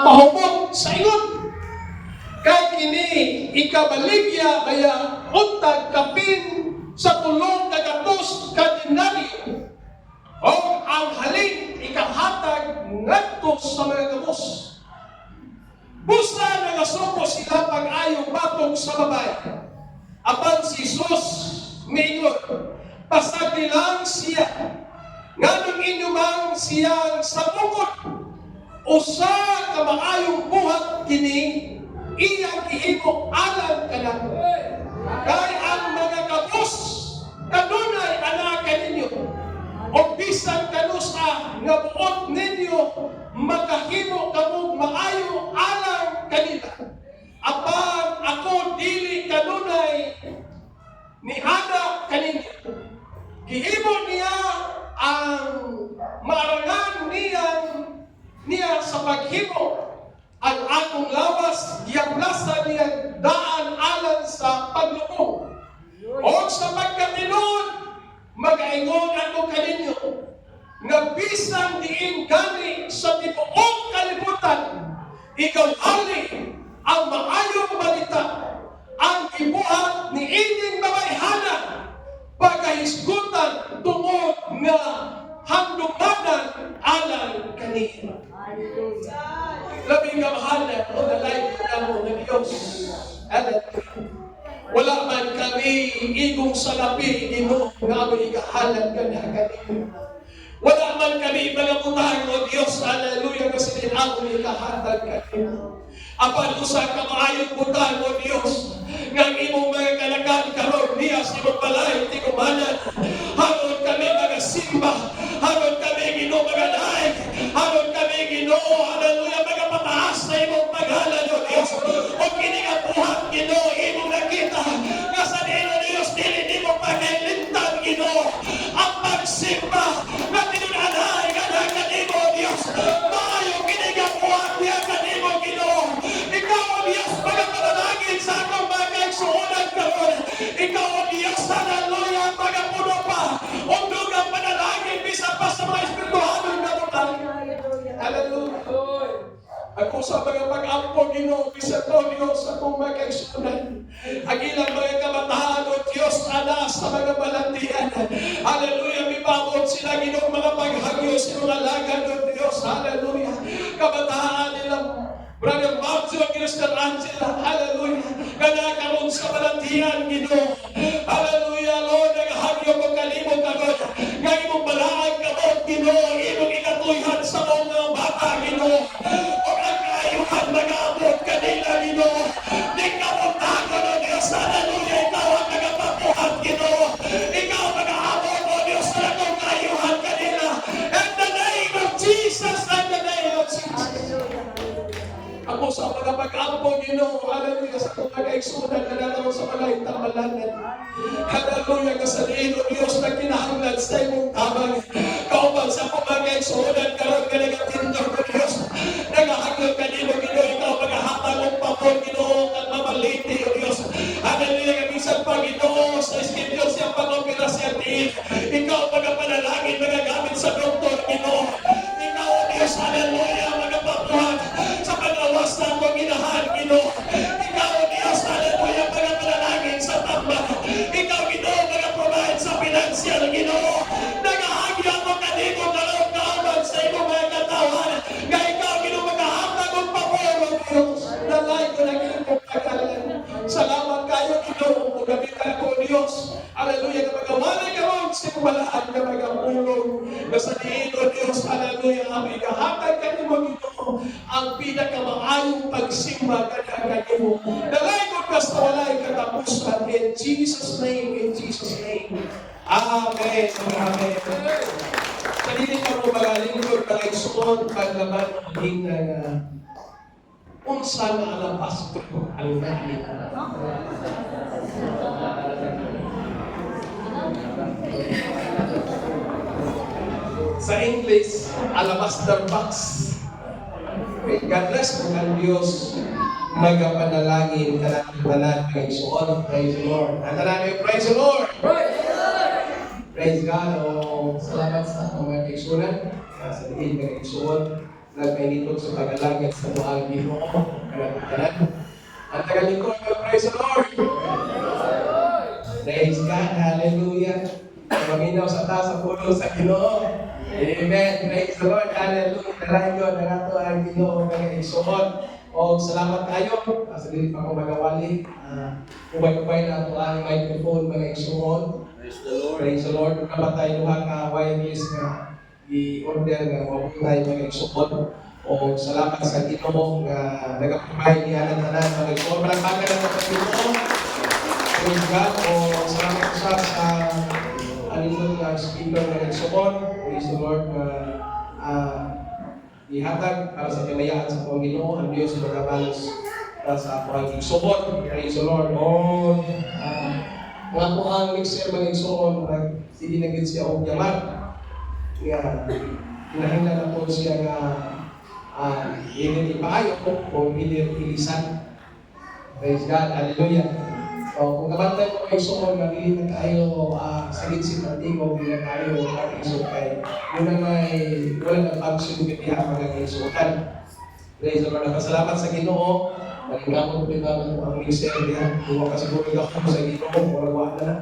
pahubog sa ingon. Kay kini ikabaligya kaya untag kapin sa tulong kagatos ka denaryo. O ang halin ikahatag ngadto sa mga gabos. Busa nagasuko sila pag-ayong batong sa babae. Apan si Jesus miingon, pasagdi lang siya. Nganong inyumang siyang sa bukod. Usa ka maayong buhat kini iyang gihimo alang kanako. Kay ang mga kapos kanunay anak kaninyo. O bisan kanusa nga buot ninyo makahimo kamo maayo alang kanila. Apan ako dili kanunay ni ana kaninyo. Gihimo niya ang maarangan niya sa paghimo ang akong lawas, giyablasa niya daan alang sa paglubong. O sa pagkatinuod, mag-aingon ako kaninyo, nga bisang diin gani sa tibuok kalibutan, ikaw ali ang maayong balita, ang ibuhat ni inyong mabayhana, pagkahisgutan tungod nga handumanan alang kanina. Labing kamahal na o nalay na mo ng Diyos. Wala man kami igong salapi ino nga may ikahalan ka na kanina. Wala man kami malamutan o Diyos, hallelujah, kasi din ako ikahalan kanina. Apan usa ka maayong butan o Diyos, nga imong mga kalagan karon niya sa imong balay, ti kumanan. Haron kami mga simba, haron kami Ginoo mga daig, haron kami Ginoo, hallelujah, mga pataas na imong paghalan o Diyos. O kini nga buhat Ginoo, imong nakita, nga sa Ginoo Diyos, dili di mo pagkailintang Ginoo. Ang pagsimba, na tinunanay, kada kanimo o Diyos, maayo kini nga buhat niya kanimo Ginoo. Ikaw o Diyos, mga panalangin sa akong mga kaigsuunan karon. Ikaw o Diyos, hallelujah, mga puno pa. Undog ang panalangin, bisa pa sa mga espirituhanong nabutan. Hallelujah. Ako sa mga pag-ampo, Ginoo, bisa to Diyos, akong mga kaigsuunan. Ang ilang mga kabataan o Diyos, ana sa mga balantian. Hallelujah, mibabot sila, Ginoo, mga paghagyo sa mga lagan o Diyos. Hallelujah. Kabataan nilang Brother Marcio, Christian Angela, hallelujah. Kana karon sa balantian, Ginoo. Hallelujah, Lord, nagahagyo ko kalimot karon. Nga imong balaag karon, Ginoo, imong ikatuyhan sa mga bata, Ginoo. O ang kaayuhan mag-abot kanila, Ginoo. Di ka magtago, no Diyos, hallelujah. Ikaw ang nagapapuhat, Ginoo. Ikaw mag-aabot, o Diyos, na kong kaayuhan kanila. In the name of Jesus, in the name of Jesus. Ako sa mga pag-ampo, Ginoo, hallelujah, sa kong nag-aigsunan na naman sa mga itamalangan. Hallelujah, kasaliin o Diyos na kinahanglan sa imong tabang. Kauban sa kong nag-aigsunan, karoon ka nag-atindor ko, Diyos. Nagahaglag ka nilo, Ginoo, ikaw maghahatag ng pamor, Ginoo, at mamaliti, o Diyos. Hallelujah, kabisan pa, Ginoo, sa iskinyo siya pag-opera siya tiin. Ikaw magapanalangin, magagamit sa doktor, Ginoo. Ikaw, o Diyos, hallelujah, magapapuhan sa pag-awas na kong inahan, Ginoo. Ikaw, o Diyos, hallelujah, magapanalangin sa tambak. Ikaw, Ginoo, magaprovide sa financial, Ginoo. Nagahagya mo kanimo karong kauban sa iyong mga katawan. Nga ikaw, Ginoo, magahatag ng pamor, o Diyos. Nalay ko na ginong pagkalan. Salamat kayo, Ginoo, o gamitan ko, Diyos. Hallelujah, na magawanay ka ron sa kumalaan na magapulong. Nasa diin, o Diyos, hallelujah, ang igahatag ka ni mo, Ginoo. Ang pinakamaayong pagsimba ka na kanimo. Nalay ko ka sa walay katapusan. In Jesus' name, in Jesus' name. Amen. Amen. Kanili ka mo magaling ko na igsuon paglaban ng unsa na alabas ko ang namin. Sa English, alabaster box. Okay, God bless mo ang Diyos. Magapanalangin ka natin tanan ng igsuon. Praise the Lord. Natanangin, praise the Lord. Praise God. O salamat sa mga kaigsunan. Sa diin ng igsuon. nagpainitod sa pagalangit sa buhang Ginoo. Kanan. Ang tagalingkod ko, praise the Lord! Praise God, hallelujah! Maminaw sa taas sa pulo sa Ginoo. Amen. Praise the Lord, hallelujah! Dalayo na nato ang Ginoo mga igsoon. O salamat kayo sa dili pa ko magawali. Ubay-ubay na ito ang microphone mga igsoon. Praise the Lord. Praise the Lord. Kung naman tayo duha ka wireless nga i-order nga mabot tayo mga igsoon. O salamat sa Ginoo nga nagapamay niya ng tanan mga igsoon. Malagpagan na sa Ginoo. Praise God. O salamat sa anong speaker mga igsoon. Praise the Lord. Ihatag para sa kalayaan sa Panginoon ang Diyos magabalos sa Panginoon. Igsoon, praise the Lord. Nga po ang mixer mga igsoon, sige na gid siya og yaman. Nga hinahinglan na po siya nga hindi ipaayo o hindi ilisan. Praise God, hallelujah. So, kung kabantay mo kayo suon, hindi na tayo sagit si Partigo, hindi na tayo mag-iso kay yun ang wala na function ng mga mag-isuotan. Praise the Lord. Napasalamat sa Ginoo. Nagkamot ko naman ang ministry niya. Buwa kasi buwag ako sa Ginoo, wala na.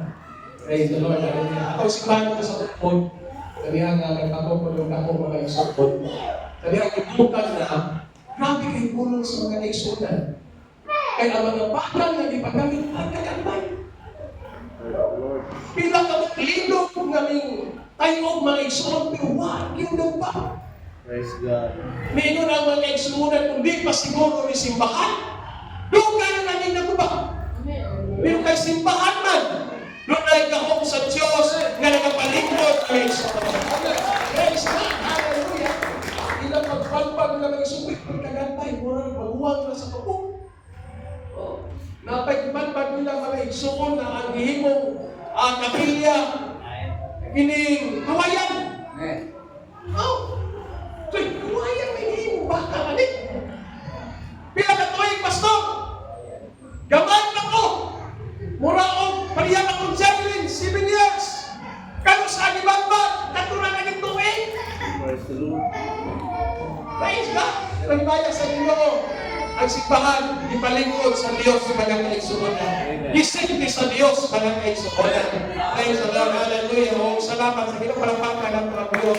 Praise the Lord. Ako si Mano ko sa tupod. Sabihan nga, nagkamot ko ng ako mga isupod. Sabihan, ibukan na, grabe kayo punong sa mga isuotan. Kaya ang mga bakal na ipagamit ang kagamay. Pila ka maglilog naming tayong mga igsuon, pero wag yun lang pa. Praise God. Mingon ang mga igsuunan kung di pa siguro ni simbahan. Doon kayo naging naguba. Pero kay simbahan man, doon ay kahong sa Diyos nga nagapalingkod ng igsuon. Praise God, hallelujah. Ilang magpalpag na mga igsuon, pagkagantay, murang maguwag na sa kapong. Napagpalpag nila mga igsuon na ang hihimong kapilya kining kawayan. So, kawayan may hihimong baka kalit. Pila ka tuwing pastor, gamay na ko. Muraong pariyan akong Javelin, 7 years. Kano sa agibagbat, katuran na ng tuwing. Praise the Lord. Praise God. Nagbaya sa Ginoo. Ang simbahan, ipalingkod sa Diyos sa mga kaigsuonan. Isigli sa Diyos sa mga kaigsuonan. Praise the Lord, hallelujah. O salamat sa Ginoo, palapakan ng mga Diyos.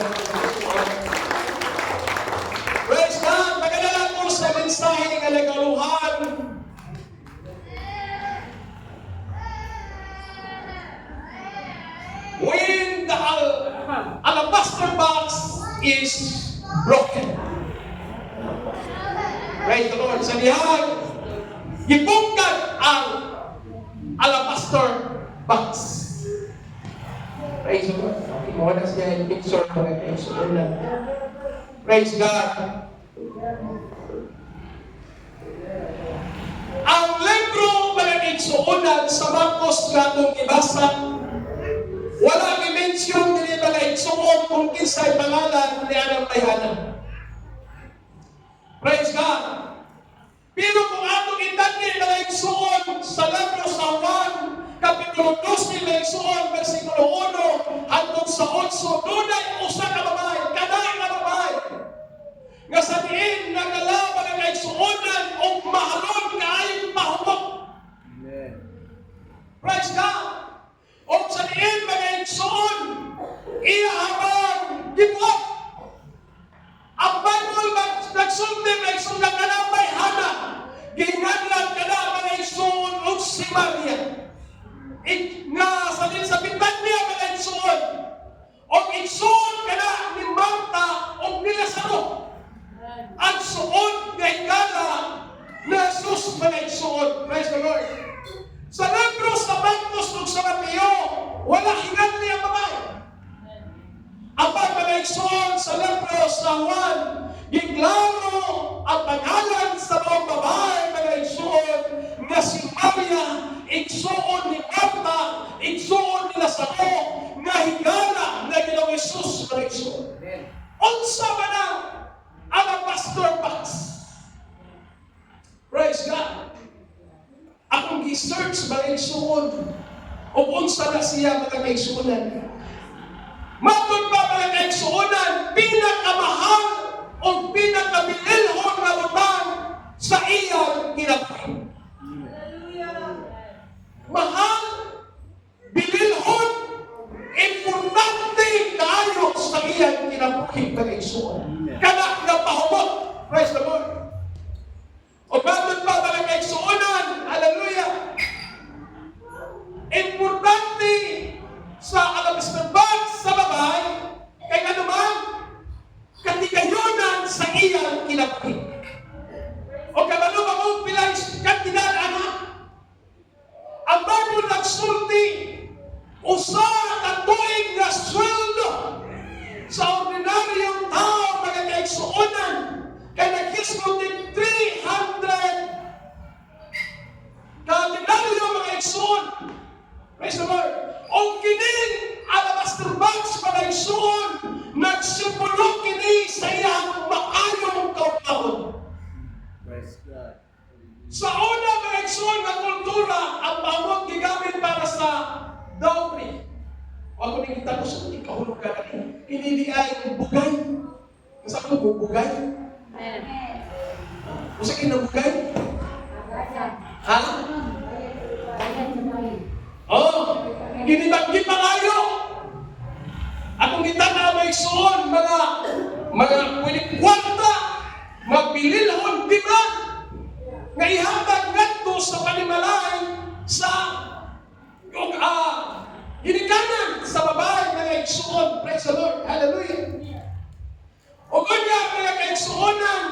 Praise God, magandang po sa mensahe ng alagaluhan. When the alabaster box is broken. Praise the Lord. Sa dihang, gibungkag ang alabaster box. Praise the Lord. Okay, mawala siya yung picture ko na kayo. Praise God. Ang libro mga igsuunan sa Marcos katong ibasa, wala i-mention nila mga igsuon kung kinsay pangalan ni Anang Tayhana. Praise God. Pero kung atong itagin mga igsuon sa libro sa 1, Kapitulo 2 ni mga igsuon, versikulo 1, hangtod sa 8, dunay usa ka babae, kanay na babae. Nga sa diin, nagalaman ang igsuonan o mahalon kaayong mahumok. Amen. Praise God. O sa diin, mga igsuon, iya habang gibuot. Ang Bible nagsulti mga igsuon ng kanambay hana. Ginganlan ka na mga igsuon o si Maria. Nga sa din sa pintan niya mga igsuon. O igsuon ka na ni Marta o ni Lazaro. Ang suon nga hingala na Jesus mga igsuon. Praise the Lord. Sa libro sa Marcos ug sa Mateo, wala hingan niya babae. Ang mga igsuon sa libro sa 1, giklaro ang pangalan sa mga babae mga igsuon nga si Maria, igsuon ni Marta, igsuon ni Lazaro, nga hingala na Ginoong Jesus mga igsuon. Unsa man ang pastor box? Praise God. Akong gi-search mga igsuon o unsa na siya mga kaigsuonan. Matod ba mga kaigsuonan, pinakamahal o pinakabililhon nga butang sa iyang kinabuhi. Mahal, bililhon, importante kaayo sa iyang kinabuhi mga igsoon. Kana nga pahubot. Praise the Lord. O bakit pa mga kaigsuonan? Hallelujah. Importante sa alabas sa babae kay anuman katigayonan sa iyang kinabuhi. O kabalo ba mo pilay kantidad anak? Ang Bible nagsulti usa ka tuig nga sweldo sa ordinaryong tao mga kaigsuonan kay naghisgot ng 300 ordinaryo mga igsuon. Praise the Lord. O kining alabaster box mga igsuon nagsipulo kini sa iyang maayong kaugnaon. Praise God. Sa una mga igsoon nga kultura, ang pamot gigamit para sa dowry. O ako nang kita ko sa ikahulog ka na hindi ay bugay. Masa ko bugay? Masa kinabugay? Ha? Oh, ginibaggi pa kayo. Atong kita na may igsoon mga pwedeng kwarta, magbililhon, di ba? Nga ihatag ngadto sa panimalay sa ginikanan sa babae mga igsuon. Praise the Lord. Hallelujah. O kanya mga kaigsuonan,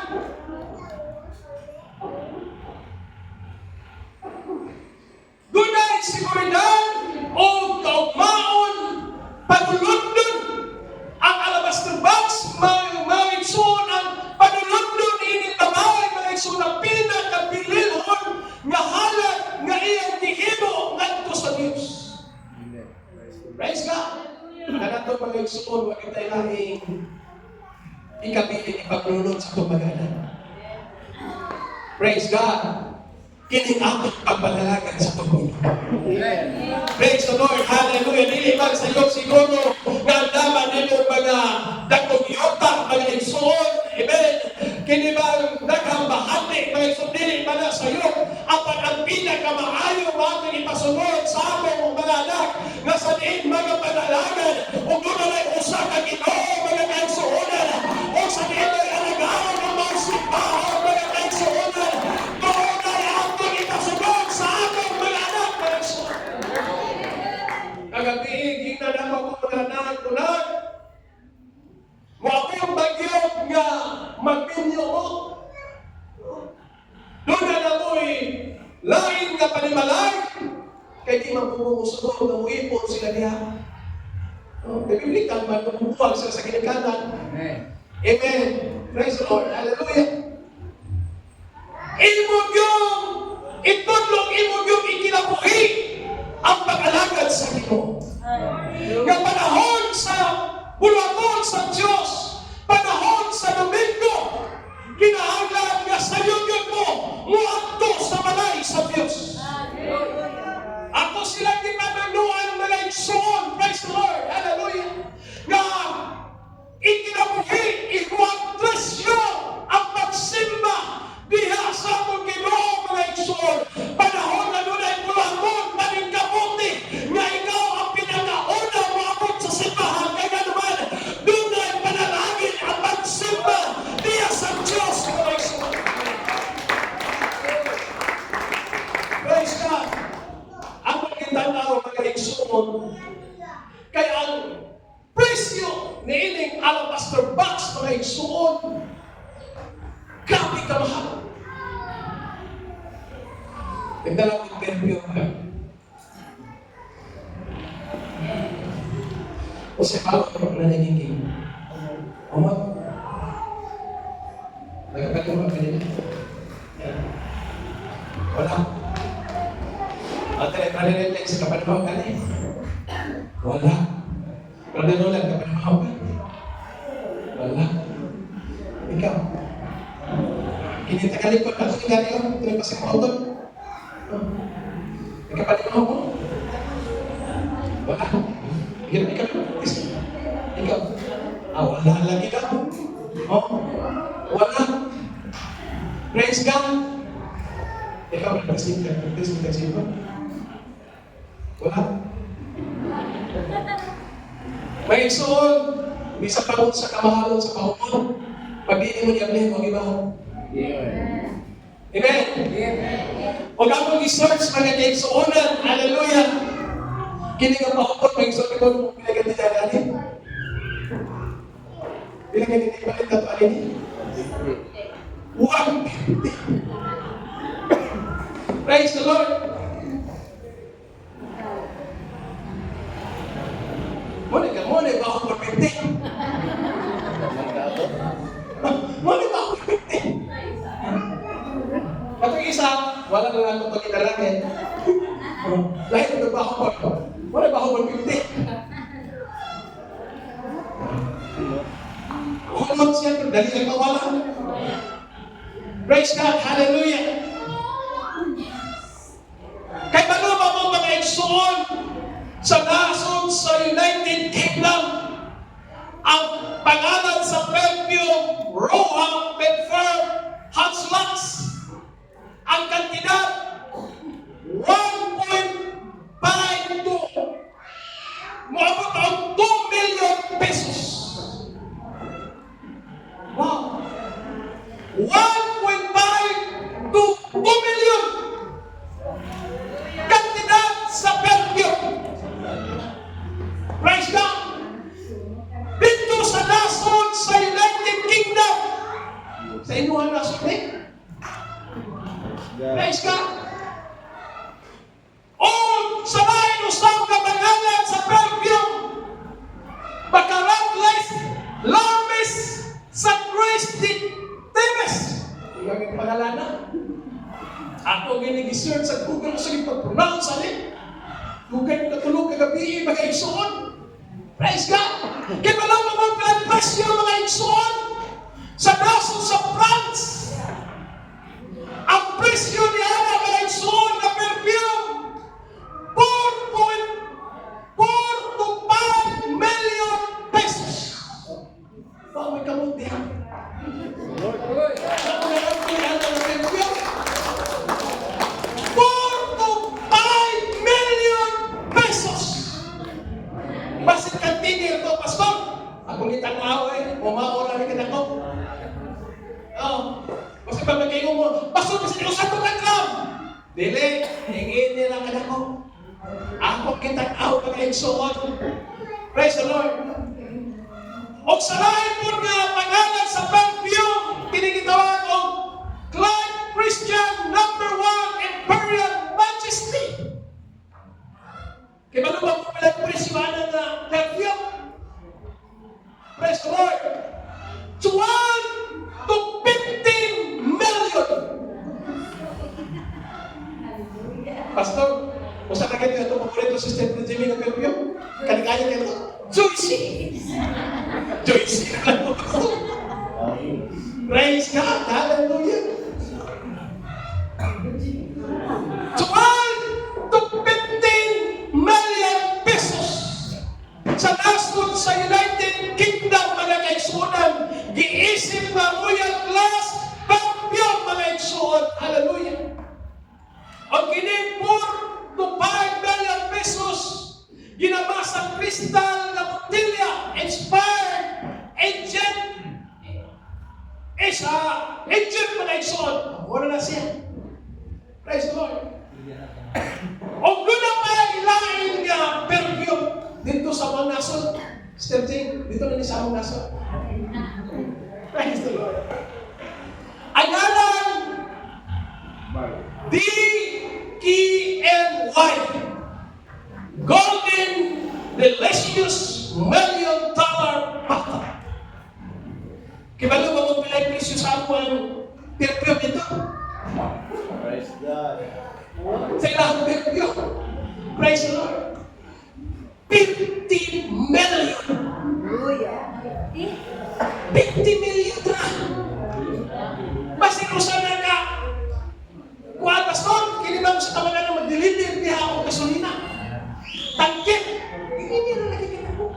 dunay seguridad o kaugmaon panulundon ang alabaster box mga igsuon ang panulundon ini babae mga igsuon ang pinakabililhon nga halad nga iyang gihimo ngadto sa Dios. Amen. Praise God. Kanato mga igsuon wa kitay laing ikabilin ipaglulod sa tumagalan. Praise God. Kini ang pagbalalagan sa pagbuno. Praise the Lord. Hallelujah. Dili man sa iyo siguro nga andaman nimo mga dakong yota, mga igsoon. Amen. Kini ba daghang bahati mga igsoon dili man sa iyo apan ang pinakamaayo ating ipasunod sa among mga anak nga sa diin mga panalagan ug dunay usa ka Ginoo mga kaigsuonan o sa diin ay alagaan ng mga simbahan mga kaigsuonan. Kagabi, ginanama ko mga anak-anak. Wakong bagyog nga magbinyo mo. Doon na mo'y lain nga panimalay. Kaya di magpupungusog na muipon sila niya. Biblical man, magpupuwag sila sa kinikanan. Amen. Amen. Praise the Lord. Hallelujah. Imog yung itudlong imog yung ikinabuhi ang pag-alagad sa Ginoo. Nga panahon sa bulaton sa Diyos, panahon sa Domingo, kinahanglan nga sa yun mo, muadto sa balay sa Diyos. Ako silang ginananuan mga igsoon, praise the Lord, hallelujah, nga ikinabuhi, ikuwantresyo ang pagsimba diha sa mong Ginoo mga igsoon. Panahon na doon ay bulaton, maning kabuti, nga ikaw ang pinakauna maabot sa simbahan. Kaya naman, doon ay panalangin ang pagsimba diha sa Diyos mga igsoon. Praise God. Ang pagkitanaw mga igsoon, kaya ang presyo ni ining alabaster box mga igsoon, grabe ka mahal. Nagdala ko interview ka. O siya pa ako na nagiging. Umag. Nagkakatuwa ka nila. Wala. Ang telepanelet sa kapanaw ka na. Wala. Pradano lang kapanaw ka. Wala. Ikaw. Kinita ka likod ako ni Gary ko. Tuloy pa sa auto. Nagkapanaw ko. Wala. Ikaw. Ikaw. Wala lagi na. Oh, wala. Praise God. Ikaw, practice mo. Wala. May igsoon, may sa pangon sa kamahalon sa pahumon. Pag di mo niyableh, huwag iba mo. Amen? Huwag akong i-search mga kaigsuonan. Hallelujah. Kini nga pahumon, may igsoon ko nung pinaganti dyan natin. Pinaganti dyan natin na ito alin. 150. Praise the Lord. Muna ba ako 450? Muna ba ako 450? Katong isa, wala na lang itong italangin. Lahit na ba ako? Muna ba ako 150? Human siya, pero dali lang mawala. Praise God, hallelujah. Kay maluba mo mga igsoon sa nasod sa United Kingdom, ang pangalan sa perfume, Roham Bedford Hatchlux, ang kantidad 1.52 moabot ang 2 million pesos. Wow! 1.5 to 2 million kantidad sa perfume. Praise God! Dito sa nasod sa United Kingdom, sa inuhan nasod eh. Praise God! O sa lain usang kabangalan sa perfume, Baccarat-less, Larmis, San Christy, Temes. Ilang yung pangalana. Ako ginag-search sa Google sa ipag-pronounce alin. Google katulog kagabi, mga igsoon. Praise God! Kaya malang mga presyo mga igsoon sa nasod sa France. Ang presyo niya mga igsoon na perfume 4.4 to 5 million pesos. Baka may kamot diyan. Ako na lang po yan ang perfume. 4 to 5 million pesos. Basit kantinir to, pastor. Ako nitang away, umaura rin kita ko. Oo. Kasi pag nagkayo mo, pastor, kasi usap ko katram. Dili, hingin nila ka na ko. Ako kitang aw mga igsoon. Praise the Lord. O sa lain po nga pangalan sa perfume, kinigitawag o Clyde Christian No. 1 Imperial Majesty. Kaya malubang po pala presyoan ng perfume. Praise the Lord. 12 to 15 million. Pastor, usa na kayo ito paborito si Stephen Jimmy ng perfume? Kaligaya kayo ito? Joyce! Joyce! Praise God! Hallelujah! 12 to 15 million pesos sa nasod sa United Kingdom mga kaigsuonan. Giisip na royal class perfume mga igsuon. Hallelujah! Ang kini 4 to 5 million pesos ginabasang kristal na botilya inspired agent agent mga igsoon. Wala na siya. Praise the Lord. O guna pa ilain nga perfume dito sa mga nasod. Stephen, dito na ni sa mga nasod. Praise the Lord. Agalan DKNY Golden Delicious $1 million bottle. Kibalo ba mong pilay presyo sa ako ang perfume nito? Praise God. Sa ilang perfume. Praise the Lord. 50 million. 50 million na. Basta kung saan ka kuha pastor, kinibang sa tawagan na mag-deliver niya ako gasolina. Tangkit. Hindi na nakikita ko.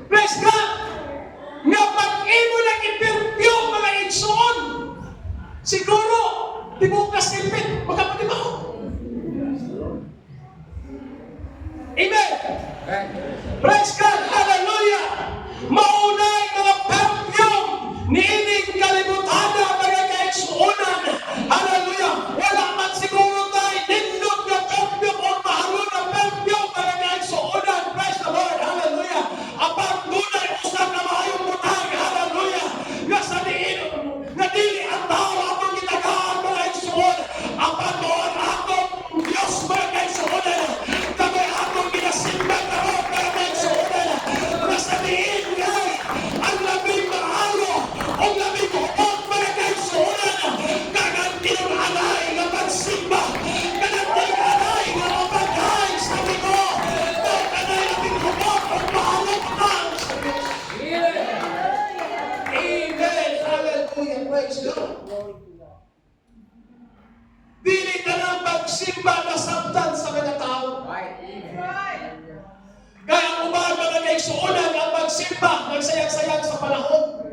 Praise God! Siguro, di mo kasilpit, magkapatid ako. Amen. Praise God. Hallelujah. Maunay mga perfume niining kalibutan na mga kaigsuunan. Hallelujah. Wala man siguro tayo nindot na perfume o mahalon na perfume mga kaigsuunan. Praise the Lord. Hallelujah. Apang dunay usap na maayong butang. Hallelujah. Nga sa diin, nga dili ang tao atong gitagaan mga kaigsuun. Apang doon atong Diyos mga kaigsuunan. Kagay atong ginasimba na ro mga kaigsuunan. Nga sa diin nga ang labing maayo o labing hukot mga kaigsuunan. Kagantin alay nga pagsimba. Kagantin alay nga mapaghay sa Ginoo. O kanay labing hukot o mahalukang sa Diyos. Amen. Hallelujah. Praise God. Dili ka na pagsimba na sabtan sa mga tao. Kaya ang umaga na kaigsuunan ang magsimba, nagsayag-sayag sa panahon.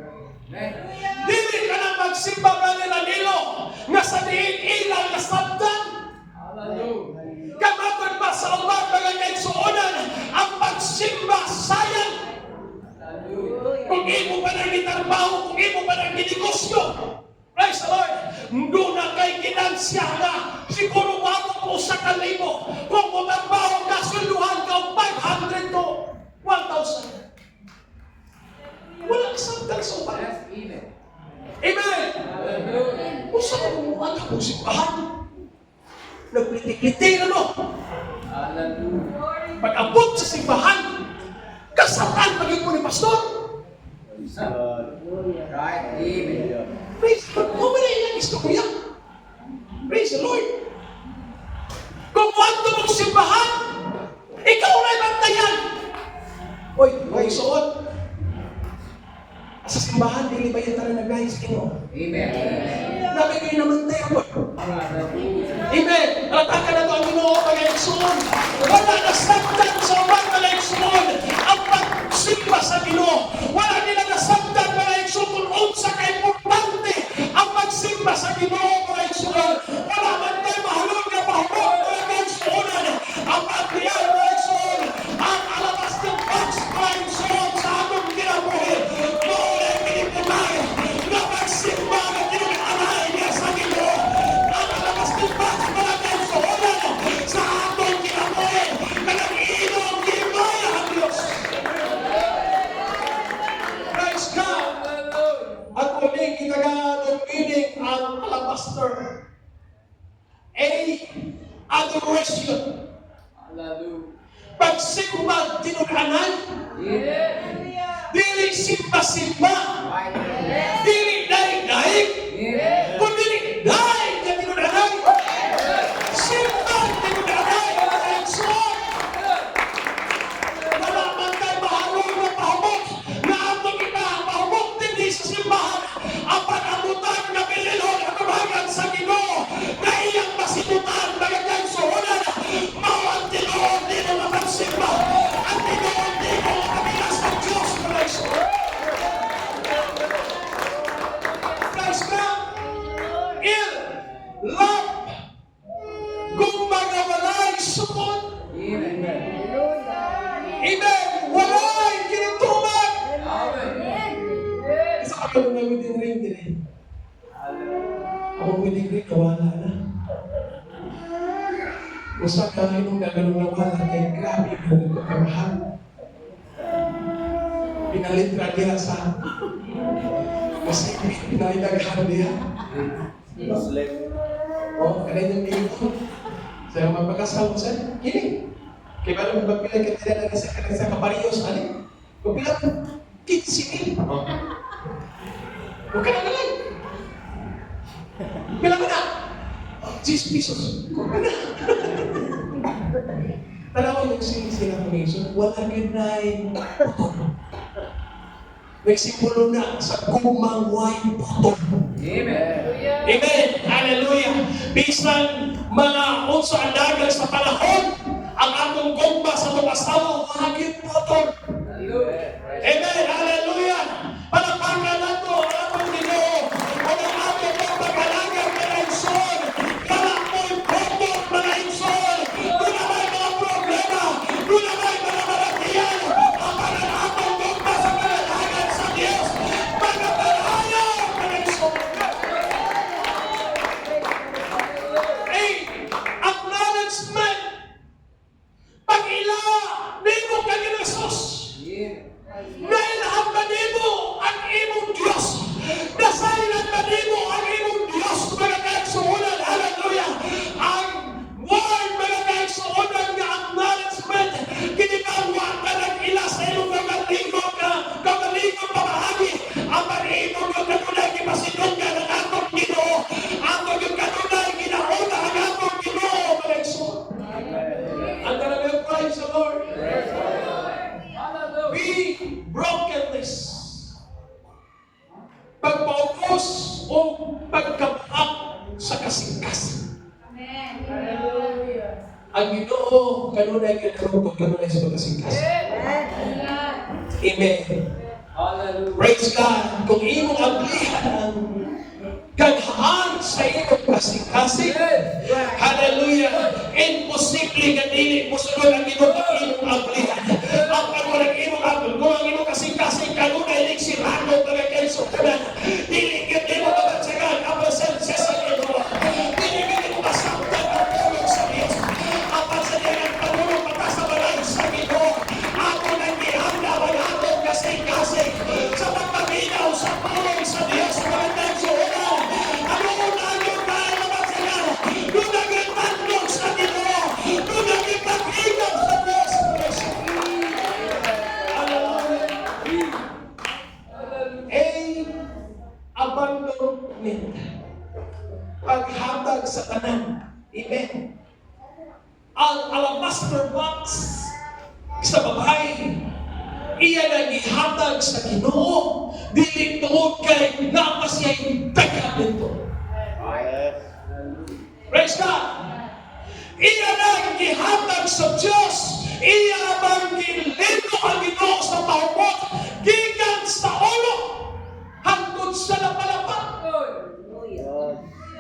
Dili ka na magsimba na nila-nilo, nga sa diin ilang na sabtan. Kamatod pa sa umaga na kaigsuunan, ang pagsimba sayang. Kung imo pa nang itarbaho, kung imo pa nang ginegosyo, praise the Lord, doon na kay ginansya nga, siguro wako po sa kalibo. Kung umabaho ka, suluhan ka 500 to 1,000. Wala kasangkal sa upan. Amen. Kung saan mo ang kapong simbahan, nagplitik-litik na no. Pag-abot sa simbahan, kasatan maging mo ni pastor. Praise the Lord. Kung wala ilang istorya. Praise the Lord. Kung wanto mong simbahan, ikaw na'y bantayan. Oy, may suot. Sa simbahan, dili ba yung tara na guys? Amen. Nabi kayo naman tayo. Amen. Alata ka na ito ang Ginoo, pag-aigsuon. Wala na sabtan sa uban, pag-aigsuon. Ang pagsimba sa Ginoo. Wala nila na sabtan, pag-aigsuon. Kung unsa ka-importante, ang pagsimba sa Ginoo, pag-aigsuon. Wala man tayo mahalon na pahulog, pag-aigsuonan. Ang pagdiyan, pag-aigsuon. Ang alabas ng pag-aigsuon sa atong kinabuhi. Noon ay pinipulay na pagsimba na kinag-alay niya sa Ginoo. Ang alabas ng pag-aigsuonan sa atong kinabuhi. Kanag-inom, gimaya ang Diyos. Praise God. At muling kinagaan meaning ang alabaster. Adoration. Pagsimba, tinunanan. Dili simba-simba. Dili daig-daig. Kung dili daig na tinunanan. Simba, tinunanan. Adoration. Wala man tayo mahalong na pahubog. Na atong iba, pahubog din sa simbahan. Ang pag-abutan na bililon at umagan sa Ginoo. Na iyang masimutan, magagay suhunan. Mawang tinoon din ang mapagsimba. At tinoon din ang kabilas ng Diyos. Praise God. Love. Kung mga walay sukot. Amen. Walay kinutuman. Isa ka lang na wedding ring din eh. Ako wedding ring, kawala na. Usa ka nung gaganong nawala kay grabe kung kamahal. Pinalitra diya sa kasi pinalidaghan diya. Muslim. O, kanay niyang ito. Sa magpakasal mo sir, kini. Kaya ba naman magpilay ka tila na sa kapariyos, ali? Kung pila mo, 15,000. Huwag ka na lang. Pila mo na. 10 pesos. Huwag ka na. Tanaw yung sila kami. So, wala ganay. May simbolo na sa gumang wine bottle. Amen. Amen. Hallelujah. Bisan mga unso ang dagal sa panahon, ang atong gumba sa mga asawa, wagin bottle. Amen. Hallelujah. Palakpakan na to ang atong Ginoo. O ang atong pagpagalan pagkabuak sa kasing-kasing. Ang Ginoo kanunay kinarugtong kanunay sa kasing-kasing. Amen. Hallelujah. Praise God. Kung imong ablihan ang gaghaan sa imong kasing-kasing, hallelujah, imposible nga dili mo sunod ang Ginoo ang imong ablihan. Ang pagmurag imong ablihan, kung ang imong kasing-kasing kanunay ning sirano bagay sa tanan, dili gyud imo mabatsagan ang presensya sa Ginoo. Dili gyud imo masabtan ang tulong sa Dios. Ang pagsadian pagulong pagkasabalay sa Ginoo. Ako nang gihanda wala akong kasing-kasing sa pagpaminaw sa tulong sa Dios sa magandang suhunan. Ano unahan yung tayo mabatsagan? Dunagin tandog sa Ginoo. Dunagin pag-igaw sa Dios. Abandonment. Paghatag sa tanan. Amen. Ang alabaster box sa babae, iya na gihatag sa Ginoo, dili tungod kay napasiyay dagan nito. Praise God. Iya na gihatag sa Diyos, iya bang gilino ang Ginoo sa pahubot, gikan sa ulo, hangtod sa lapalapan.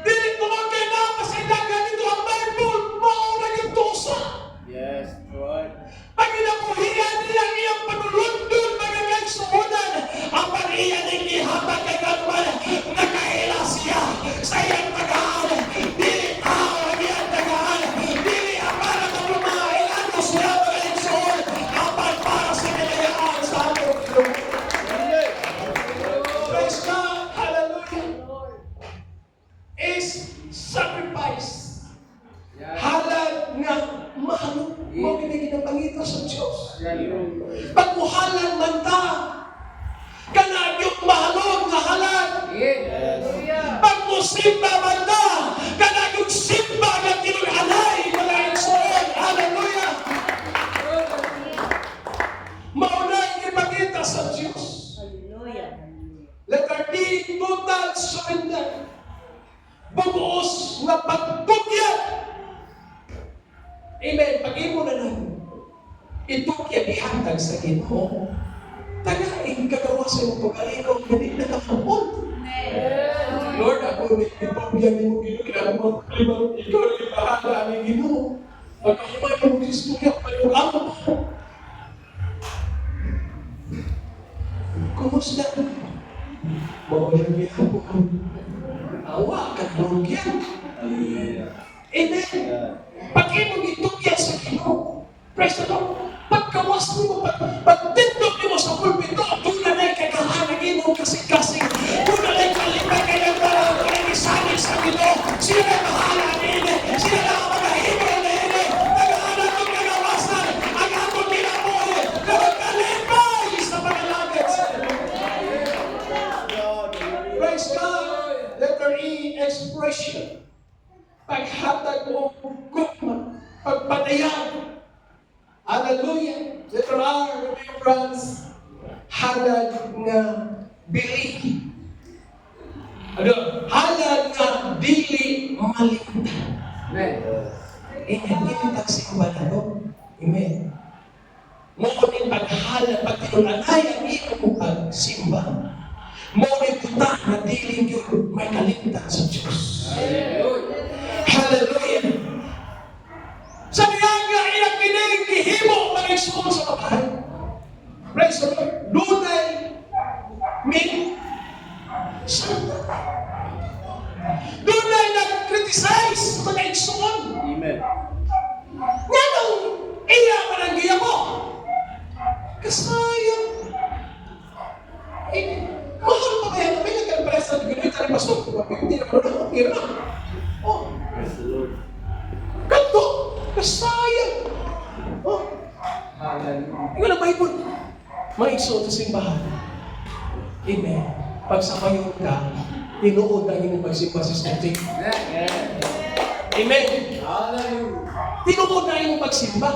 Dili tungod kay napasiyay dagan nito ang Bible, mauna yung tusa. Yes, Lord. Pag inapuhiyan niya iyang panulundon, magagay suunan, ang pag-iyan ng ihatag kay Ganuan, nakahila siya sa iyang tagaan. Dili tao ang iyang tagaan. Dili ang para ng lumailan ko siya magaling suun, ang para sa nilayaan sa ating Ginoo. Praise God, hallelujah. Is sacrifice. Halal nga mahal mo ginapangita sa Diyos. Pagmuhalan man ta, kanag yung mahalog na halal. Pagmusimba man ta, kanag yung simba na tinulhanay malaking soon. Hallelujah! Maunay ipakita sa Diyos. Letter D, total surrender. Bubuos na pagtugyan. Amen. Pag-imo na natin, itugyan ihatag sa Ginoo. Tagain kagawa sa iyong pag-alinaw, hindi na nakapon. Lord, ako may itugyan mo Ginoo, kinamang limang ikaw na ipahala ang Ginoo. Pagkahimay mo Kristo niya, paliwag mo. Kumusta? Mawala niya ako. Awa, katulogyan. Amen. Pag imong itugyan sa Ginoo, praise the Lord, pagkawas mo, pagtindog mo sa pulpito, doon na na'y kagahanag imong kasing-kasing, doon na na'y kalipay kayang parang isali sa Ginoo, sila na bahala nila, sila na ang magahimo nila, nagahanap ng kagawasan, ang atong kinabuhi, na magkalipay sa panalagay sa Ginoo. Praise God. Letter E, expression. Paghatag mo, gugma, pagpatayan. Hallelujah. Letter R, remembrance. Halad nga bili. Ano? Halad nga dili malinta. Amen. Amen. Ginitag si Kumalano. Amen. Ngunit paghalad, pagtinunanay ang iyong pagsimba. Ngunit kita na dili yun may kalimtan sa Diyos. Hallelujah. Sa niyaga, ilang kinig, ihimo, mag-explore sa babae. Praise the Lord. Lunay, min, santa. Lunay nag-criticize, mag-explore. Amen. Nga nung iya mananggiya mo. Kasayang. Mahal pa kaya namin nagkapresa ng ganito na pasok. Hindi na naman ako pira. Oh. Praise the Lord. Ganto. Kasayang. Oh. Hallelujah. Ikaw na Bible. Maigso sa simbahan. Amen. Pag sa mayon ka, tinuod na inyong pagsimba sa study. Amen. Hallelujah. Tinuod na inyong pagsimba.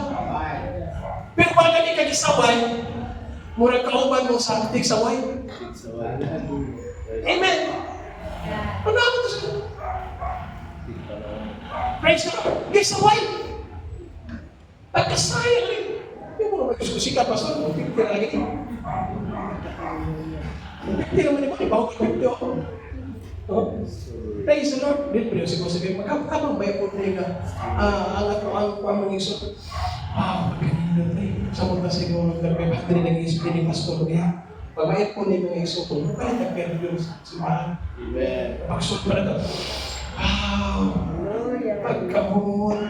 Pero pag gani ka gisaway, murag kauban mo sa tig saway. Amen. Ano Praise the Lord. Guys, why? Pagkasayang rin. Yung mga mag-diskusi ka, pastor, hindi na lagi. Hindi naman ito, ibaw ko ito. Praise the Lord. Hindi, pero siguro sabihin, magkabang ba yung na ang pamangison? Pagkanina rin. Sa mga siguro, nagpapag din nag-iisip ni Pastor niya. Pagmayat po niyo ng isuko, kaya nagperdo sa simbahan. Amen. Pagsuot pa na ito. Pagkamon.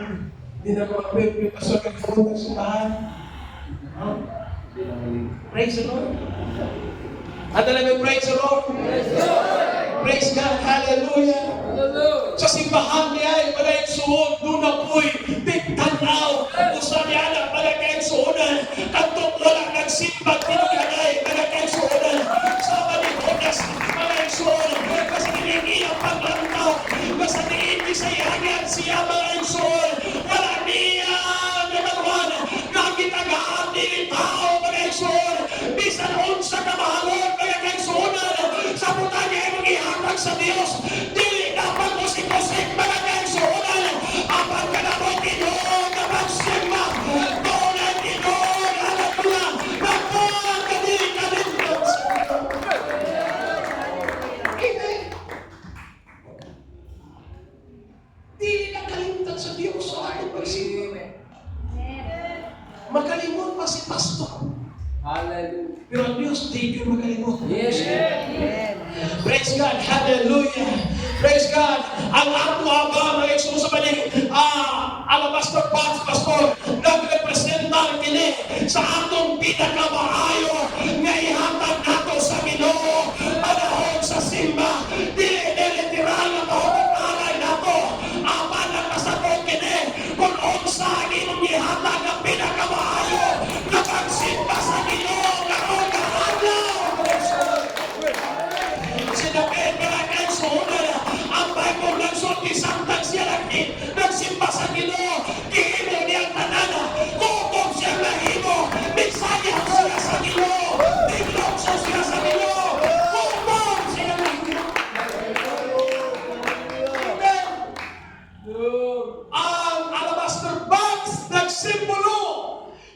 Hindi na ko magperdo yung Pastor kagkamon ng simbahan. Praise the Lord. At talagang praise the Lord. Praise God. Hallelujah. Sa simbahan niya ay malay suod, doon na po'y tigtanaw. Usa niya na malagay suonan. Kantok wala nagsimbag, tinagay, malagay suonan. Sa manihonas, malagay suonan. Kasi hinihiyang paglantaw. Kasi hinihisayangan siya malagay suonan. Wala niya naman. Nakitagaan din tao malagay suonan. Bisan unsa na mahalon malagay suonan. Sa puta niya ay mag-ihatag sa Diyos. Dili dapat musik-musik malagay suonan. Apang ka na mo Ginoo na magsimba. Doon ang Ginoo na nagula. Nakuha ka dili ka din. Amen. Dili na kalimtan sa Diyos sa ating pagsimba. Makalimot pa si Pastor. Hallelujah. Pero ang Diyos, di ka makalimot. Yes. Praise God. Hallelujah. Praise God. Ang ato aba, mga Isuso sa maning, ang pastor, nagrepresenta kini sa atong pinakamaayo nga ihatag nato sa Ginoo panahon sa simba. Dili literal na mahupag-alay nato. Aman ang masabot kini kung unsa ang imong ihatag ang pinakamaayo na pagsimba sa Ginoo karon kahadlaw. Sinabi malagay suonan ang Bible nagsulti samtang siya nagsimba sa Ginoo. Gihimo niyang tanana. Kung siya nahimo, migsaya siya sa Ginoo. Miglokso siya sa Ginoo. Kung siya nahimo. Ang alabaster box nagsimbolo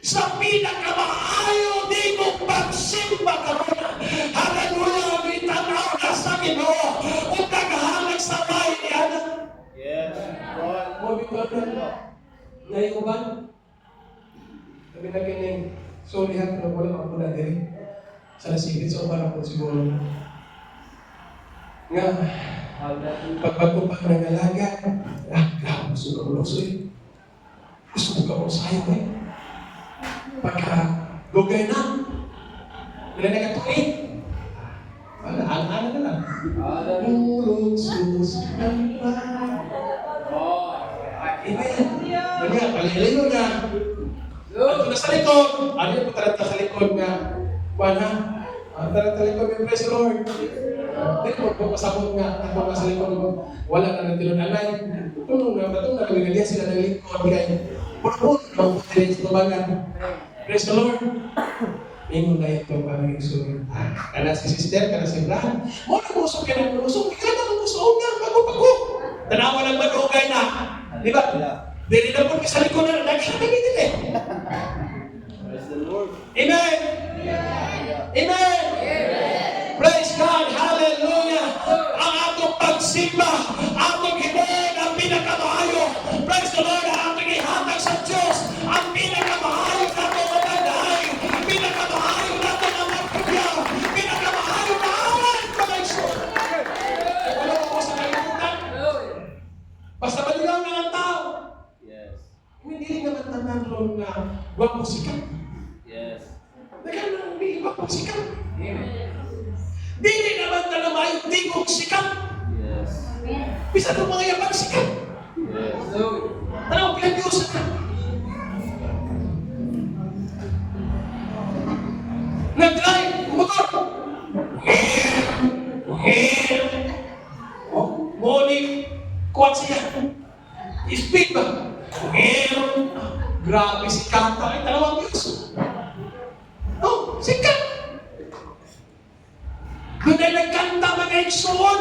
sa pinakamaayo di mong pagsimba karon. Hallelujah, itanaw na sa Ginoo. Kung naghahalag sa bahay ni Ana. Yes. God. Ngayon ko ba? Sabi na ganyan, sorry ha, pero wala akong muna din. Sa nasipit, so parang po siguro. Nga, pagbago pa ng alaga, grabe, gusto ko lusoy. Gusto ko sayo eh. Pagka dugay na, wala na katuloy. Ano na lang. Mulog sus Amen. Kaya, palilino na. Ito na sa likod. Ano yung tarata sa likod nga? Kuwan ha? Tarata sa likod yung praise the Lord. Hindi ko magpapasabot nga. Ako nga sa likod mo. Wala na natilon alay. Tulong na, batong na kami ganyan sila ng likod. Kaya, purpun, mag-putirin sa tubangan. Praise the Lord. Ingon na ito parang isulit. Kana si sister, kana si Brad. Mo na busog ka ng busog. Ikaw na busog na, bago-bago. Tanawa ng madugay na. Di ba? Dili na po sa likod na nagkakagitin eh. Praise the Lord. Amen. Amen. Praise God. Hallelujah. Ang atong pagsimba, atong himuon ang pinakamaayo. Praise the Lord. Ang atong ihatag sa Diyos, ang pinakamaayo na atong matagay. Pinakamaayo na atong magpugyaw. Pinakamaayo na awan pag-aisyon. Wala ko sa kalimutan. Basta maligaw na ang tao. Yes. Hindi naman tanan ron nga wapo sikat. Yes. Nagano nang may wapo sikat. Dili naman na may tingog sikat. Yes. Bisa ng mga yabang sikat. Yes. Tanaw, pinag-iusan ka. Nag-drive, motor. Morning, kuwan siya. Speed ba? Grabe si Kanta. Ay, dalawang Diyos. Oh, sikat. Doon ay nagkanta mga eksoon.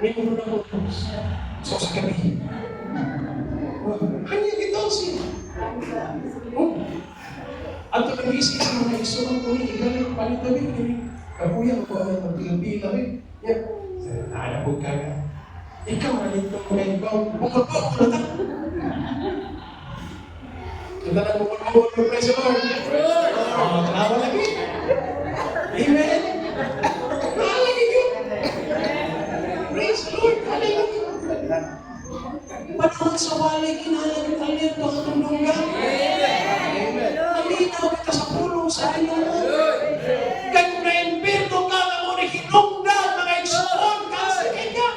May ulo na po. So sa gabi. Hanya ito siya. At ito nag-iisip sa mga isulang ko rin, igaling palitabi ko rin. Kabuyan ko ang magpilabila rin. Yan. Naanapog ka nga. Ikaw, nalito mo na ikaw. Bukod ko na ta. Kita na bukod ko, praise the Lord. Kalawa lagi. Amen. Nalagi yun. Praise the Lord. Hallelujah. Panahon sa walay, kinalagin talit ang tulungan. Nalinaw kita sa pulong sa inyo. Kaya na-invento ka na mo ni hinungdan mga igsoon ka sa kanya.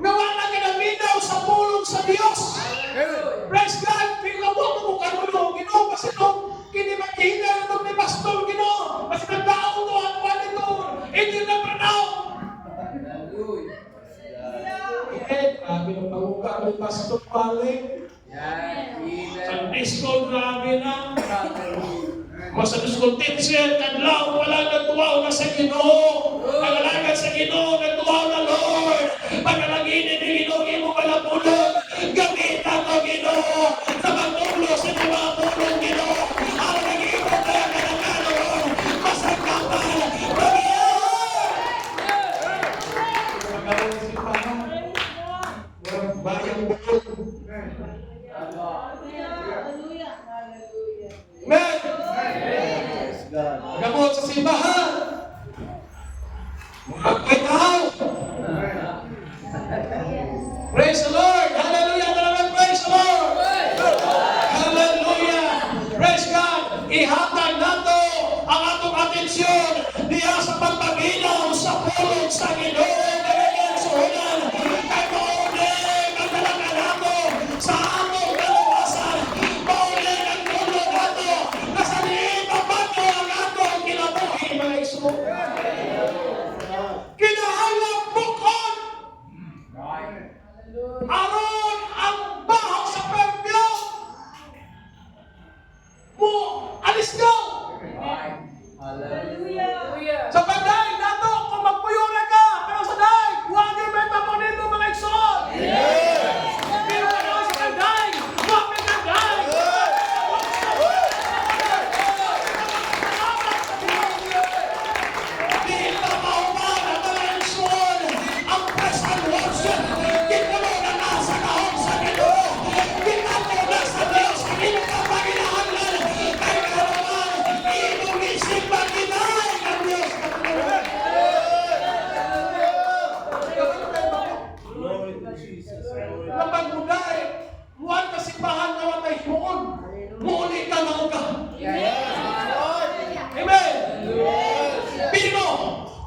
Nawala ka na minaw sa pulong sa Diyos. Praise God. Pinagabot mo ka mo. Ginoo kasi nung kinimaghina ito ni Pastor Ginoo. Kasi nagdao ito ang walito. Hindi na pranaw. Grabe ng panguka ni Pastor Pale. Sunday school, grabe na. Masang school teacher, kadlaw, wala nagtuwaw na sa Ginoo. Nagalagan sa Ginoo, nagtuwaw na Lord. Pagkalaginin ni Ginoo, imo malapulog. Gamitan mo Ginoo. Sa pagtulo sa mga pulong Ginoo. Ang nag-ibo kaya ka ng Lord. Masagkapan. Magaling si Papa. Bayang bukod. Amen. Gamot sa simbahan. Magpitaw. Praise the Lord. Hallelujah. Talagang praise the Lord. Hallelujah. Praise God. Ihatag nato ang atong atensyon diya sa pagpaginaw sa pulong sa Ginoo. Sa among kaluwasan, mauli ang tulog nato, nasa liit ang bato ang atong kinabuhi, mga iso. Kinahanglan bukod. Aron ang baho sa perfume. Mo, alis daw. Sa pagdaig nato, kung magpuyura ka, pero sa daig, huwag yung benta mo dito, mga iso.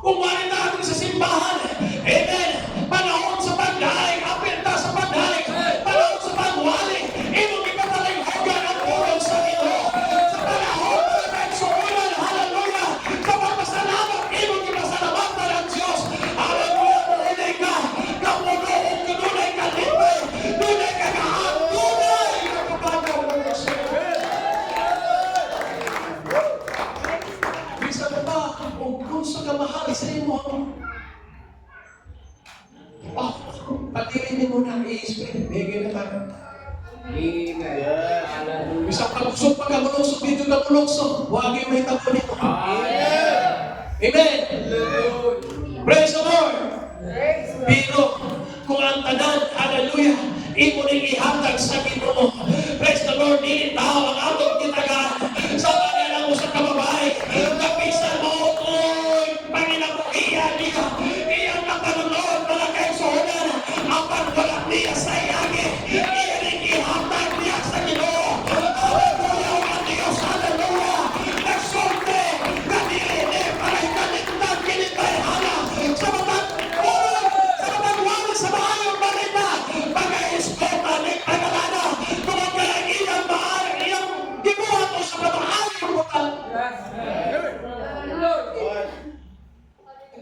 Kung wala na atin sa simbahan, amen, panahon sa pagdaig, apelta sa pagdaig, panahon sa pagwali, imong ipataling hanggan ang pulong sa Ginoo. Sa panahon sa pagsuulan, hallelujah, sa pagpasalamat, imong ipasalamatan ang Diyos. Hallelujah, tunay ka, kapunoong tunay ka lipay, tunay ka kahap, tunay ka kapagaw ng Diyos. Bisa mo ba, kung sa kamahal sa imo, patilinin mo na i-spray. Bigyan na tayo. Isang kalusok pagkamulusok dito kamulusok. Huwag yung may tapo nito. Amen. Praise the Lord. Pero kung ang tanan, hallelujah, imo rin ihatag sa Ginoo. Praise the Lord. Di tao ang atong kitagan. Sa kanya lang sa kababay. Kapisan mo iyang napanunod para kay Sohonan ang pagwalak niya sa iyagi iyaring ihatag niya sa Ginoo. Hallelujah ang Diyos, hallelujah. Nagsunde kanilini para ikaligtad kinitay hala sa matagwala sa maayong balita pagka-iskota ni Pagalana kung ang kayang iyang gibuhat o sa maayong butang.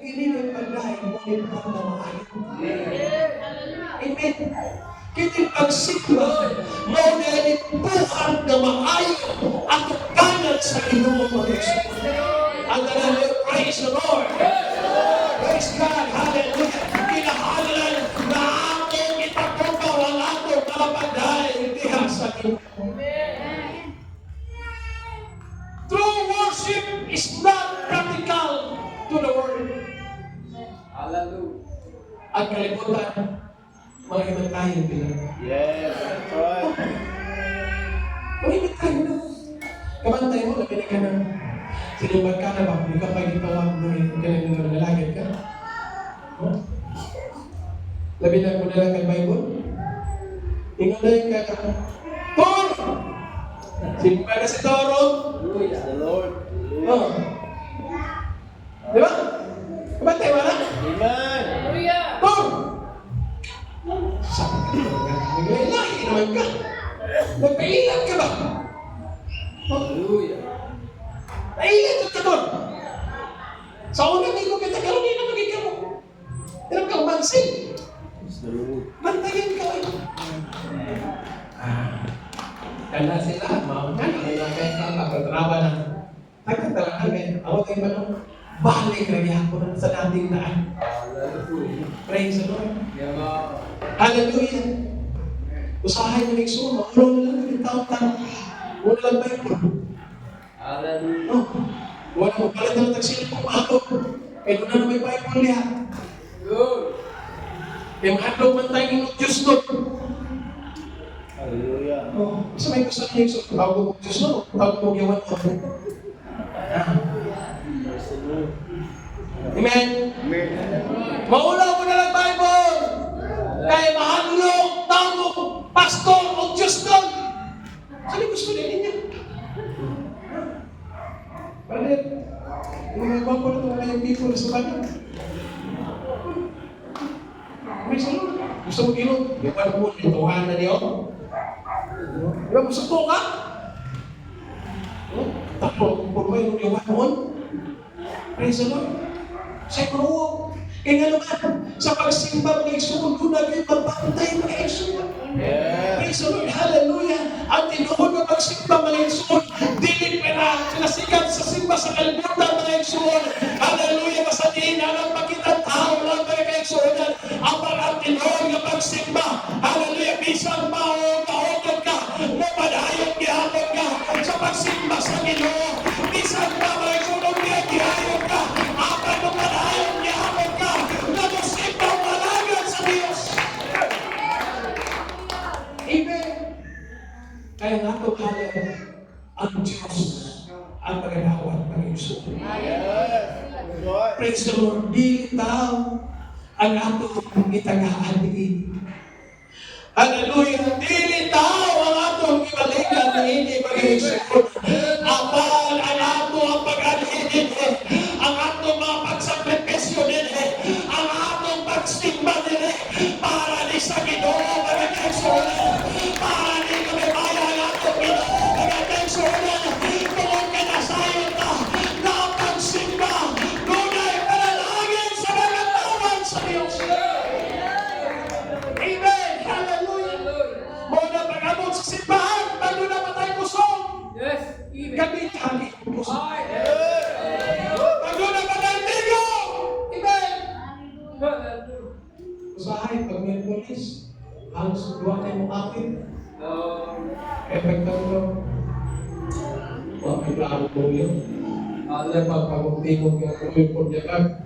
Ini ang pagdaig mo ni Papa na maayo. Amen. Kini pagsiklo mo ni buhat na maayo at kanan sa Ginoo mo Yesus. Ang praise the Lord. Praise God. Hallelujah. is not practical to the world. Hallelujah. Ang kalimutan, mga himatayan bilang. Yes, that's right. Mga himatayan na. Kamantay mo, labi ka na. Sinubad ka na ba? Hindi ka pa ipawag mo yung nalagad ka. Huh? Labi na ko na lang ang Bible. Ingon na yung kaka. Tor! Simpa na si Toro. Praise the Lord. Oh. Di ba? Kamantay mo na? Amen. Tor! Sabi ka talaga. Naglalahi naman ka. Nagpailan ka ba? Hallelujah. Nailan ka doon. Sa unang linggo kita, gano'n din na magiging mo. Pero kang mansin. Praise the Lord. Mantayin ka rin. Kaya sila, mga nalagay ka, pagkatraba na. Nagkatalang kami, ako tayo ba nung balik lagi ako sa dating daan. Hallelujah. Praise the Lord. Yeah, Lord. Hallelujah. Usahay mo nagsuon, makulong na lang yung taon-taon. Wala lang ba yung Hallelujah. no? Wala mo pala na tagsilip kung ako. Eh, doon na may Bible niya. Good. Yung handog man tayo ng Diyos doon. Hallelujah. Oh, sa may gusto niya yung tawag mo Diyos doon, tawag mo yawan mo. Praise the Lord. Amen? Amen. Maulaw mo na lang Bible. Kaya mahadlong, tawag mo, pastor o Diyos doon. Saan gusto niya ninyo? Brother, yung mga bago na itong mga people sa bago. May salon. Gusto mo gino? Iwan mo yung tuhan na niyo. Di ba, gusto ka? Tapos, kung may iwan mo, praise the Lord. Sa ikuruo. Kaya nga naman, sa pagsimba mga isuon, kung na kayo magbantay mga isuon. Yeah. Praise the Lord, hallelujah. Ang tinuod na pagsimba mga isuon, dili pera, sinasikat sa simba sa kalibutan mga isuon. Hallelujah, basta di na lang makita tao lang mga kaisuonan. Ang parang tinuod na pagsimba, hallelujah, bisang mahogod ka, mapadayong gihapon ka, sa pagsimba sa Ginoo. Bisang pa mga isuon, gihayong ka, apat ng padayong gihapon ka, nagsimba ang malagan sa Diyos. Amen. Kaya nga ito, hallelujah, ang Diyos ang pagkakawat ng Iso. Yes. Lord. Praise the Lord. Di tao ang ato itagaan ni hallelujah. Dili tao ang ato ibalikan na hindi pag-iisipon. Apal ang ato ang pag-alinin. Ang ato mga pagsakripisyo din. Ang atong pagsimba din. Para di sa Ginoo pag-iisunan. Para di kami bayan ang atong Ginoo pag-iisunan. Kung kinasayon ka na ang pagsimba, ngunay panalangin sa mga tawag sa Diyos. Amen. Hallelujah. Muna pag-abot sa simbahan, bago na patay kusong. Yes. Gabi-gabi kusong. Bago na patay tigo. Amen. Usahay, pag may polis, halos duwa tayo mong apit. Epektan ko. Huwag may plano mo yun. Alam pa, pag-tingog yung kumipon niya ka.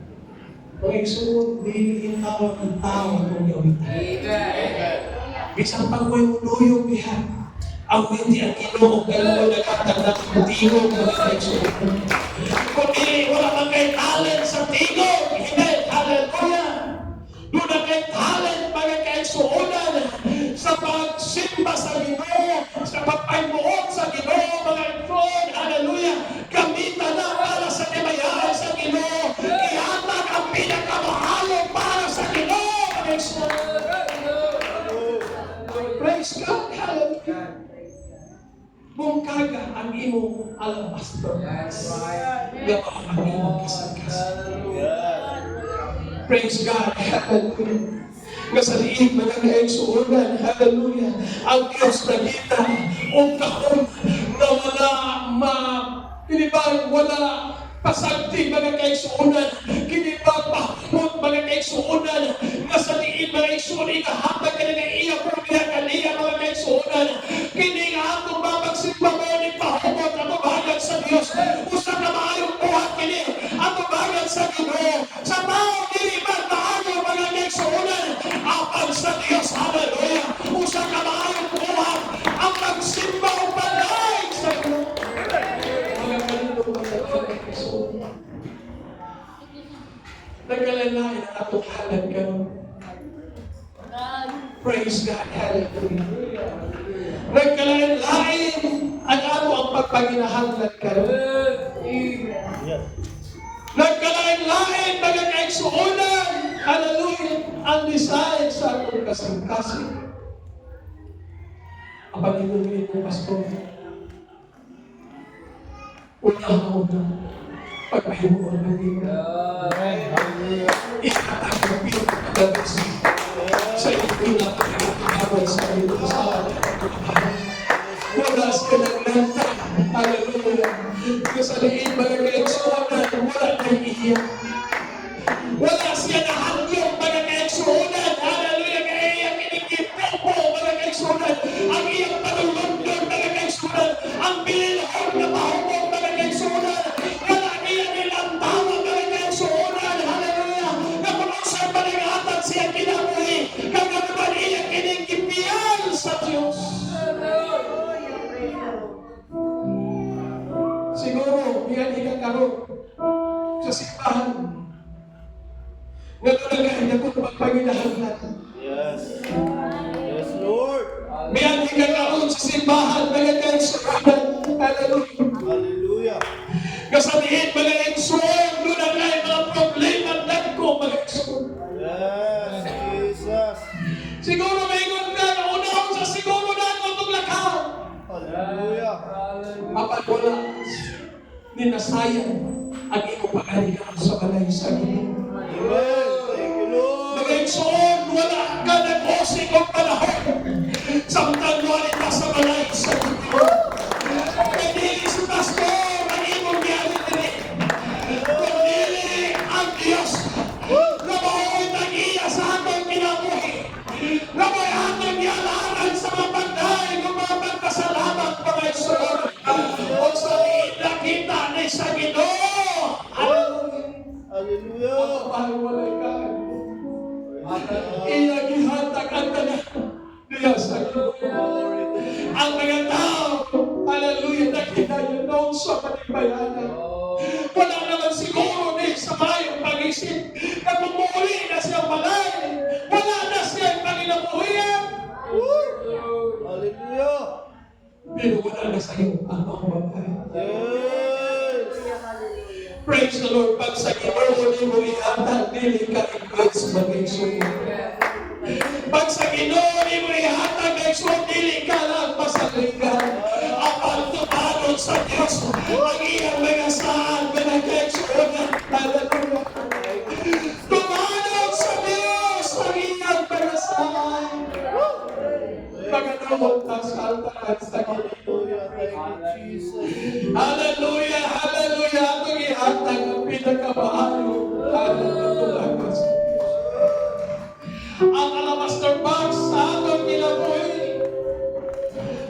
Kung iksunod, dilihin tawag ng tao kung yung Bisang pag may uluyog niya, ang hindi ang Ginoo galaw na katandang tingog ng iksunod. Kung di, wala kang kay talent sa tingog. Amen. Hallelujah. Doon na kay talent mga kaisuunan sa pagsimba sa Ginoo, sa pagpaimuot sa Ginoo, mga ikson. Hallelujah. Gamitan na para sa kamayaan sa Ginoo. Ihatag ang pinakamahalo para sa Ginoo, mga ikson. Praise God. Hallelujah. Bungkaga ang imong alabaster. Yawa ang imong kasangkas. Praise God. Hallelujah. Nga sa liit mga kaigsuunan. Hallelujah. Ang Diyos na kita. O kahon na wala pasagti mga kaigsuunan. Kinibang pahmot mga kaigsuunan. Nga sa liit mga kaigsuunan. Ikahatag ka na iya kung pinagaliya mga kaigsuunan. Kini nga atong babagsimba mo ni pahmot na mabahagan sa Diyos. Usa na maayong kini ang tubagan sa Ginoo. Sa tao dili man maayo mga igsuonan apan sa Dios. Hallelujah. Usa ka maayo buhat ang magsimba o balay sa Ginoo. Mga kanino mga igsuonan. Nagkalalain ang atong halad karon. Praise God. Hallelujah. Nagkalalain ang ato ang pagpaginahanglan karon. Yes. Nagkalain-lain mga kaigsuonan. Hallelujah. Ang design sa atong kasing-kasing. Ang pag-ibigay mo, Pastor. Una-una. Pagpahimuon na nila. Ikatagapin ang sa ipina pagkakahabay sa ito sa wala siya naglanta. Hallelujah. Kasaliin mga kaigsuonan, wala na iiyak. Wala siya nahangyong mga kaigsuonan. Hallelujah. Kaya iyang inikipopo mga kaigsuonan. Ang iyang panulundon mga kaigsuonan. Ang bililhon na mahumong mga kaigsuonan. Wala niya nilang tawa mga kaigsuonan. Hallelujah. Kapag sa panangatag siya kinabuhi. Kagaman iyang inikipiyan sa Diyos. Siguro, yan ikakaroon sa simbahan. Nagulagay na kung magpaginahanglan. Yes. Yes, Lord. Yan ikakaroon sa simbahan. Nagagay sa kanan. Hallelujah. Hallelujah. Kasabihin, mga eksuon, doon ang mga problema ko, mga eksuon. Yes, Jesus. Siguro may ka, unahon sa siguro na ako itong lakaw. Hallelujah. Apat wala, ninasayang ang iyong pagalikan sa balay sa Ginoo. Amen. Thank you, Lord. Mga eksuon, wala ka nag-osing o panahon. Samtang wala ka sa balay sa Ginoo. Hindi si Pastor, ang iyong giyari nila. Kundi ang Diyos na mahuwi tag-iya sa atong kinabuhi. Na may atong yalaran sa mga banday ng mga pagkasalamat mga eksuon. O sa liit na kita ni sa Ginoo. Hallelujah. Ang walay ka. Iyagihatag ang tanan niya sa Ginoo. Glory to you. Ang mga tao, hallelujah, nakita yun noon sa panimbayanan. Wala naman siguro ni sa mayong pag-isip na pumuli na siyang balay. Wala na siyang panginabuhian. Hallelujah. Pero wala na sa iyo ang mga babae. Yes. Praise the Lord. Pag sa Ginoo ni mo ihatag, dili ka i-bless mag-exuon. Pag sa Ginoo ni mo ihatag, mag-exuon, dili ka lang masalingan. Ang tumanod sa Diyos, ang iyang mga saan, mga ka-exuon. Hallelujah. Tumanod sa Diyos, ang iyang mga saan. Pagkatapos na sa altaran sa Ginoo. Hallelujah. Thank you, Jesus. Hallelujah, hallelujah. Atong ihatag ang pinakamahalo. Hallelujah. Ang alabaster box sa atong kinabuhi,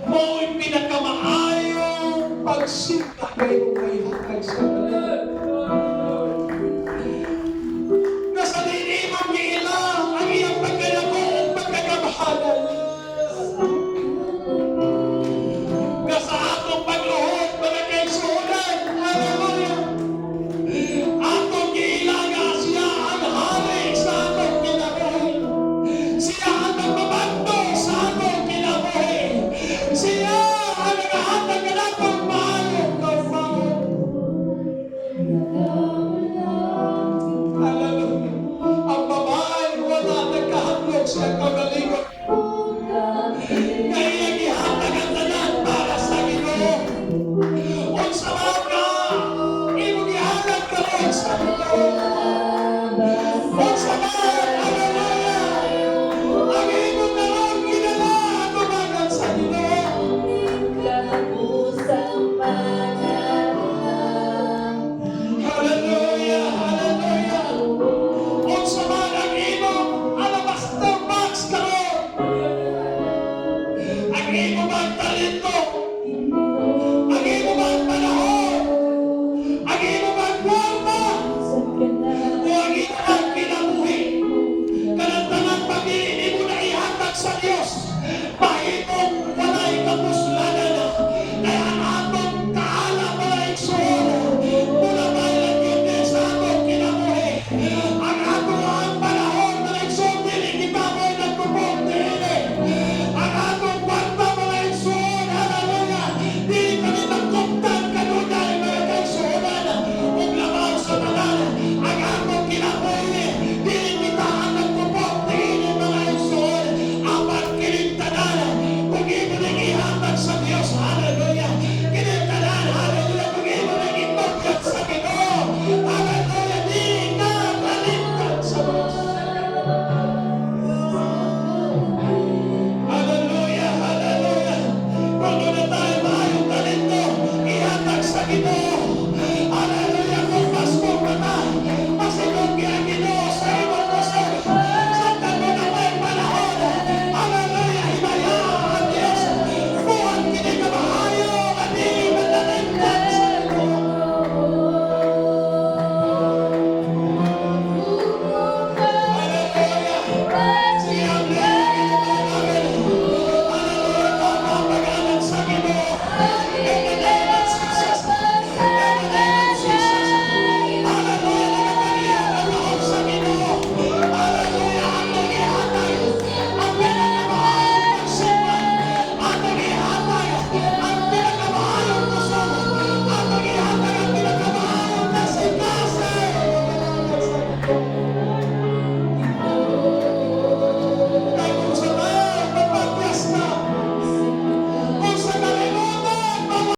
mo'y pinakamaayong pagsinta kayo kay hatag sa Ginoo. Nasa dinimang ilang ang iyang pagkayakong pagkakamahalan. Nasa atong pagluhod, mga kaigsuonan. Hallelujah. Atong giilaga siya ang hari sa atong kinabuhi. Siya ang nagbabanto sa atong kinabuhi. Siya ang nagahatag ng atong maayong kaupawan. Hallelujah. Ang babae wala nagkahandog sa kagalingon.